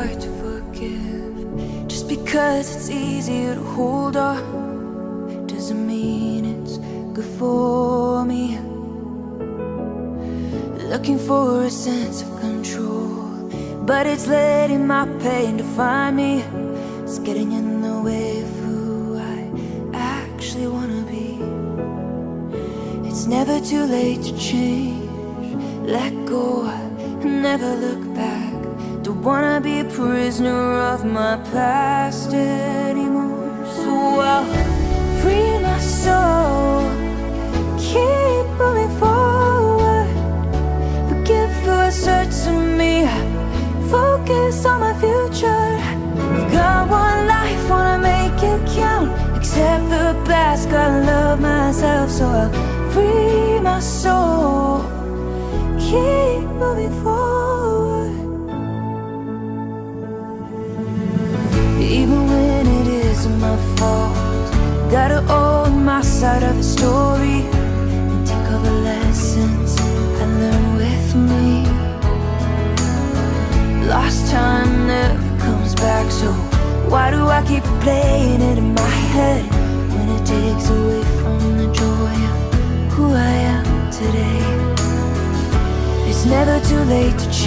hard to forgive. Just because it's easier to hold on doesn't mean it's good for me. Looking for a sense of control, but it's letting my pain define me. It's getting in the way of who I actually wanna be. It's never too late to change. Let go, never look back. Don't wanna be a prisoner of my past anymore. So I'll free my soul, keep moving forward. Forgive what's hurt to me, focus on my future. I've got one life, wanna make it count. Accept the past, gotta love myself. So I'll free my soul, keep moving forward. Even when it isn't my fault, gotta own my side of the story and take all the lessons I learned with me. Lost time never comes back, so why do I keep playing it in my head when it takes away from the joy of who I am today? It's never too late to change.